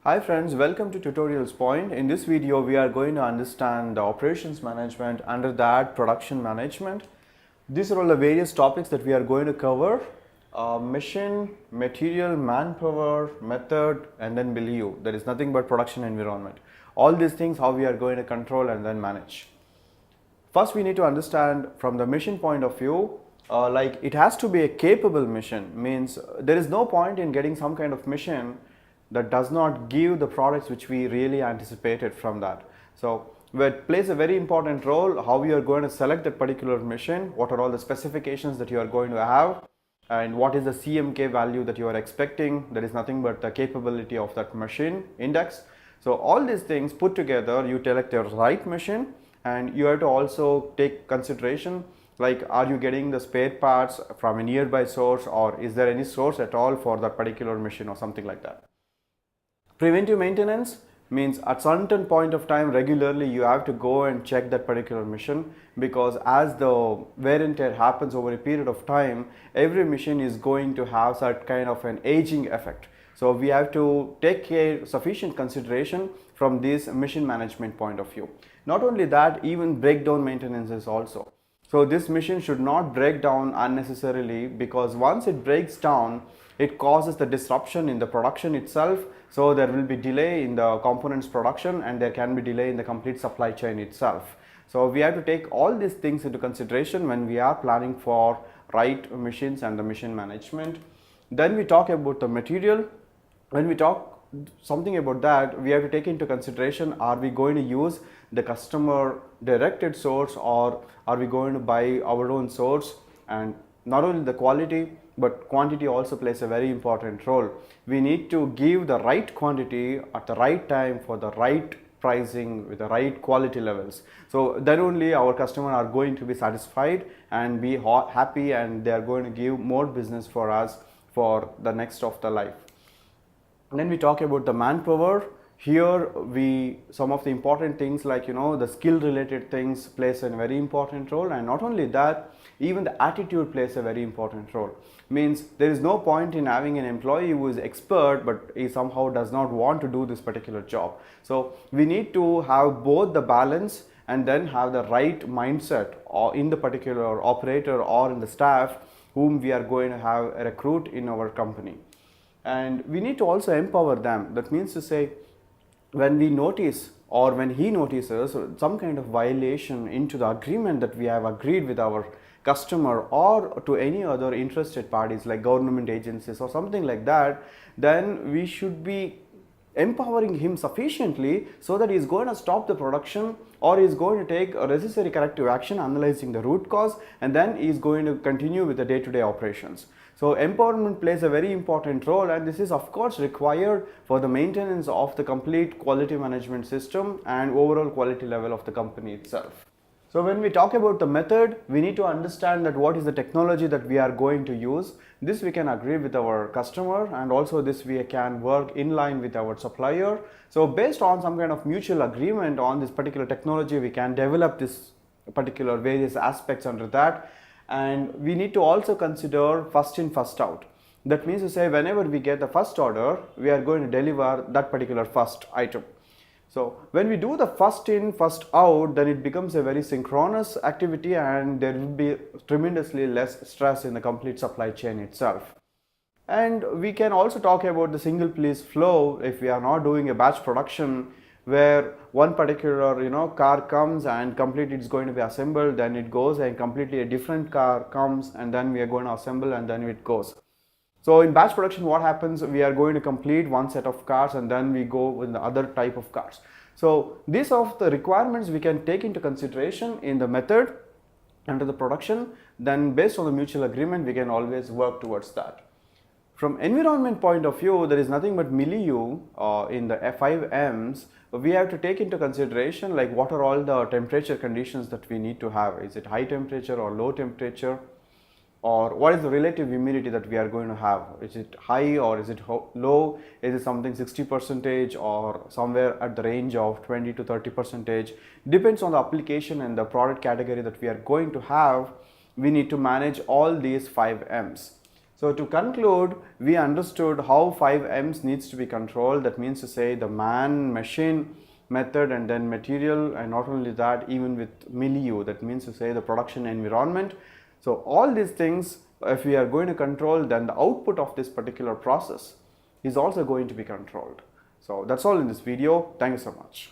Hi friends, welcome to Tutorials Point. In this video, we are going to understand the operations management, under that production management. These are all the various topics that we are going to cover. Mission, material, manpower, method, and then milieu. There is nothing but production environment. All these things, how we are going to control and then manage. First, we need to understand from the mission point of view, like it has to be a capable mission. Means there is no point in getting some kind of mission that does not give the products which we really anticipated from that. So it plays a very important role how you are going to select that particular mission, what are all the specifications that you are going to have, and what is the CMK value that you are expecting. That is nothing but the capability of that machine index. So all these things put together, you select the right mission, and you have to also take consideration like, are you getting the spare parts from a nearby source, or is there any source at all for that particular machine or something like that. Preventive maintenance means at certain point of time regularly you have to go and check that particular machine, because as the wear and tear happens over a period of time, every machine is going to have that kind of an aging effect. So we have to take sufficient consideration from this machine management point of view. Not only that, even breakdown maintenance is also. So this machine should not break down unnecessarily, because once it breaks down, it causes the disruption in the production itself. So there will be delay in the components production, and there can be delay in the complete supply chain itself. So we have to take all these things into consideration when we are planning for right machines and the machine management. Then we talk about the material. When we talk something about that, we have to take into consideration, are we going to use the customer directed source, or are we going to buy our own source? And not only the quality but quantity also plays a very important role. We need to give the right quantity at the right time for the right pricing with the right quality levels. So then only our customers are going to be satisfied and be happy, and they are going to give more business for us for the next of the life. And then we talk about the manpower. Here some of the important things like the skill related things plays a very important role, and not only that, even the attitude plays a very important role. Means there is no point in having an employee who is expert but he somehow does not want to do this particular job. So we need to have both the balance and then have the right mindset or in the particular operator or in the staff whom we are going to have recruit in our company. And we need to also empower them. That means to say, when we notice or when he notices some kind of violation into the agreement that we have agreed with our customer or to any other interested parties like government agencies or something like that, then we should be empowering him sufficiently so that he is going to stop the production, or he is going to take a necessary corrective action analyzing the root cause, and then he is going to continue with the day-to-day operations. So empowerment plays a very important role, and this is of course required for the maintenance of the complete quality management system and overall quality level of the company itself. So when we talk about the method, we need to understand that what is the technology that we are going to use. This we can agree with our customer, and also this we can work in line with our supplier. So based on some kind of mutual agreement on this particular technology, we can develop this particular various aspects under that. And we need to also consider first in, first out. That means to say, whenever we get the first order, we are going to deliver that particular first item. So when we do the first in, first out, then it becomes a very synchronous activity, and there will be tremendously less stress in the complete supply chain itself. And we can also talk about the single piece flow if we are not doing a batch production, where one particular car comes and completely it's going to be assembled, then it goes, and completely a different car comes and then we are going to assemble and then it goes. So in batch production, what happens, we are going to complete one set of cars and then we go with the other type of cars. So these are the requirements we can take into consideration in the method under the production. Then based on the mutual agreement, we can always work towards that. From environment point of view, there is nothing but milieu in the 5 M's. We have to take into consideration like what are all the temperature conditions that we need to have. Is it high temperature or low temperature? Or what is the relative humidity that we are going to have? Is it high or is it low? Is it something 60% or somewhere at the range of 20 to 30%? Depends on the application and the product category that we are going to have. We need to manage all these 5 M's. So to conclude, we understood how 5M's needs to be controlled. That means to say the man, machine, method, and then material, and not only that, even with milieu, that means to say the production environment. So all these things, if we are going to control, then the output of this particular process is also going to be controlled. So that's all in this video. Thank you so much.